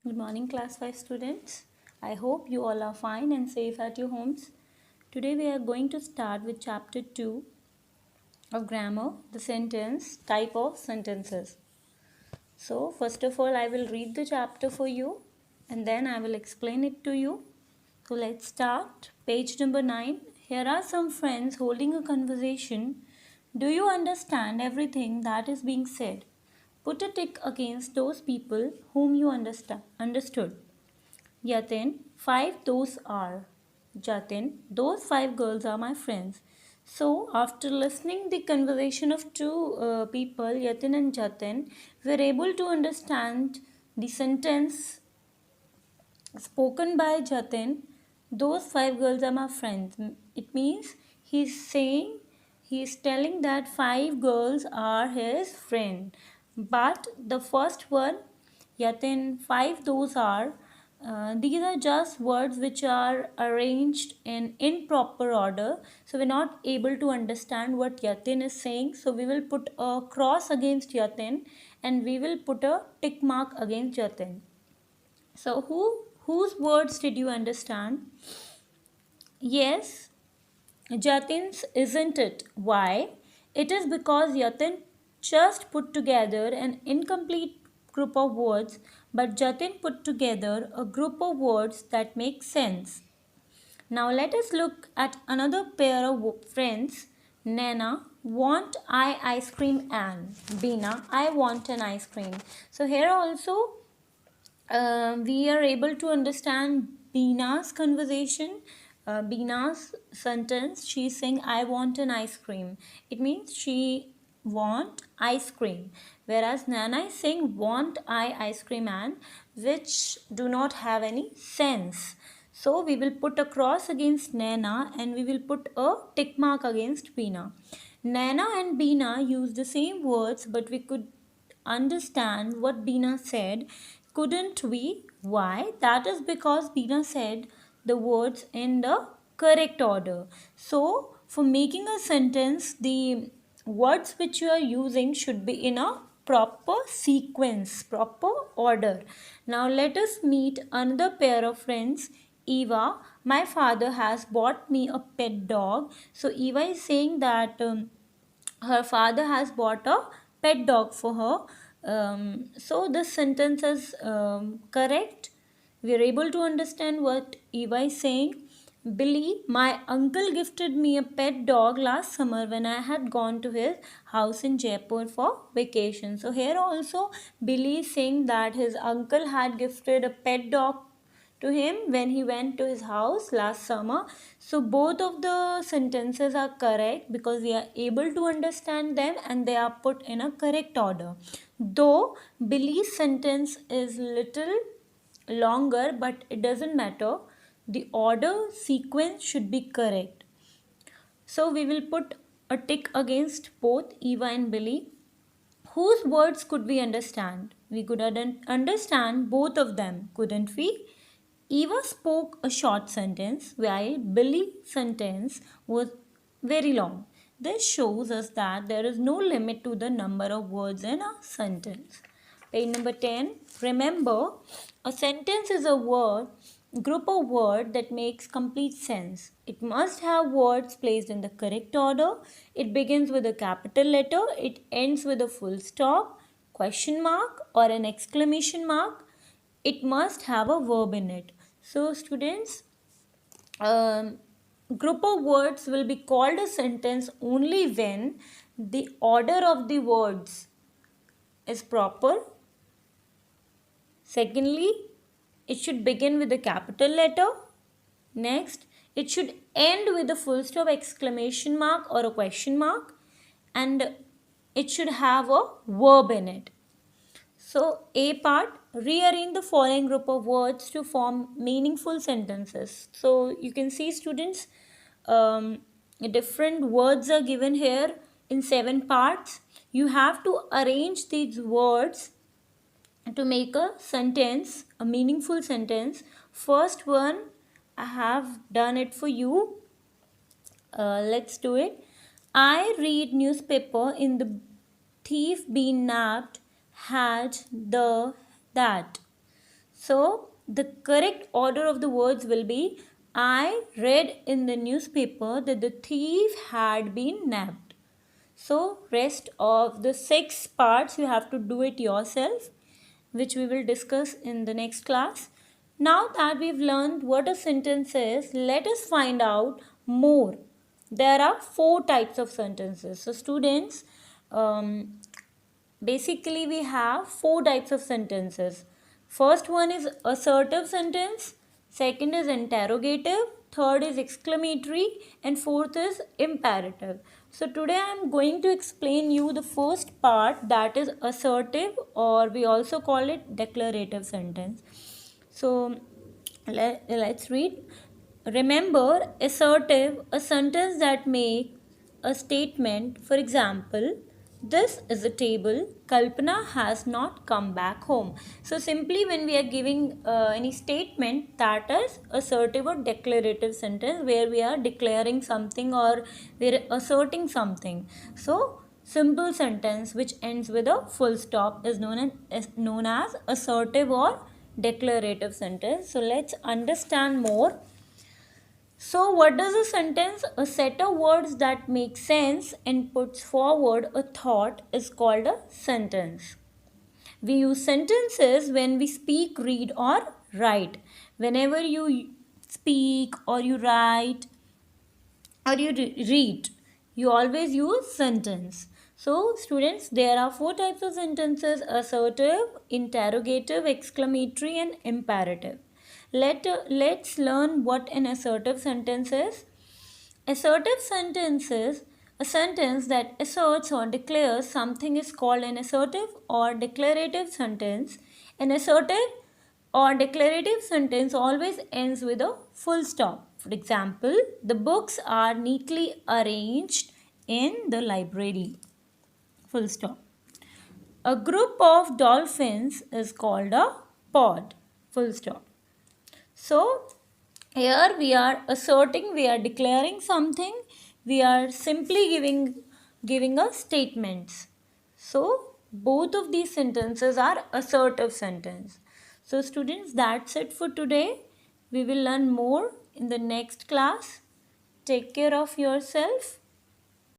Good morning, class 5 students. I hope you all are fine and safe at your homes. Today we are going to start with chapter 2 of grammar, the sentence, type of sentences. So, first of all, I will read the chapter for you and then I will explain it to you. So, let's start. Page number 9. Here are some friends holding a conversation. Do you understand everything that is being said? Put a tick against those people whom you understood. Yatin, five those are. Jatin, those five girls are my friends. So, after listening the conversation of two people, Yatin and Jatin, we are able to understand the sentence spoken by Jatin. Those five girls are my friends. It means he's telling that five girls are his friend. But the first one, Yatin, five those are. These are just words which are arranged in improper order, so we're not able to understand what Yatin is saying. So we will put a cross against Yatin and we will put a tick mark against Yatin. So whose words did you understand? Yes, Jatin's, isn't it? Why? It is because Yatin just put together an incomplete group of words, but Jatin put together a group of words that make sense. Now let us look at another pair of friends. Nana, want I ice cream, and Bina, I want an ice cream. So here also we are able to understand Bina's conversation, Bina's sentence. She's saying, I want an ice cream. It means she want ice cream. Whereas Nana is saying, want I ice cream, and which do not have any sense. So we will put a cross against Nana and we will put a tick mark against Bina. Nana and Bina use the same words, but we could understand what Bina said, couldn't we? Why? That is because Bina said the words in the correct order. So, for making a sentence, the words which you are using should be in a proper sequence, proper order. Now, let us meet another pair of friends. Eva, my father has bought me a pet dog. So, Eva is saying that her father has bought a pet dog for her. So this sentence is correct. We are able to understand what Eva is saying. Billy, my uncle gifted me a pet dog last summer when I had gone to his house in Jaipur for vacation. So here also Billy is saying that his uncle had gifted a pet dog to him when he went to his house last summer. So both of the sentences are correct because we are able to understand them and they are put in a correct order. Though Billy's sentence is little longer, but it doesn't matter. The order sequence should be correct. So we will put a tick against both Eva and Billy. Whose words could we understand? We could understand both of them, couldn't we? Eva spoke a short sentence while Billy's sentence was very long. This shows us that there is no limit to the number of words in a sentence. Page number 10. Remember, a sentence is a group of words that makes complete sense. It must have words placed in the correct order. It begins with a capital letter. It ends with a full stop, question mark, or an exclamation mark. It must have a verb in it. So students, group of words will be called a sentence only when the order of the words is proper. Secondly, it should begin with a capital letter. Next, it should end with a full stop, exclamation mark, or a question mark. And it should have a verb in it. So, A part, rearrange the following group of words to form meaningful sentences. So, you can see students, different words are given here in 7 parts. You have to arrange these words to make a sentence, a meaningful sentence. First one, I have done it for you. Let's do it. I read newspaper in the thief been nabbed had the that. So the correct order of the words will be, I read in the newspaper that the thief had been nabbed. So rest of the 6 parts you have to do it yourself, which we will discuss in the next class. Now that we've learned what a sentence is, let us find out more. There are 4 types of sentences. So students, basically we have 4 types of sentences. First one is assertive sentence, second is interrogative, third is exclamatory, and fourth is imperative. So today I am going to explain you the first part, that is assertive, or we also call it declarative sentence. So let's read. Remember, assertive, a sentence that makes a statement. For example, this is a table. Kalpana has not come back home. So simply when we are giving any statement, that is assertive or declarative sentence, where we are declaring something or we are asserting something. So simple sentence which ends with a full stop is known as assertive or declarative sentence. So let's understand more. So what does a sentence? A set of words that make sense and puts forward a thought is called a sentence. We use sentences when we speak, read, or write. Whenever you speak or you write or you read, you always use sentence. So students, there are 4 types of sentences: assertive, interrogative, exclamatory, and imperative. Let's learn what an assertive sentence is. Assertive sentence is a sentence that asserts or declares something is called an assertive or declarative sentence. An assertive or declarative sentence always ends with a full stop. For example, the books are neatly arranged in the library. Full stop. A group of dolphins is called a pod. Full stop. So, here we are asserting, we are declaring something, we are simply giving a statements. So, both of these sentences are assertive sentence. So, students, that's it for today. We will learn more in the next class. Take care of yourself.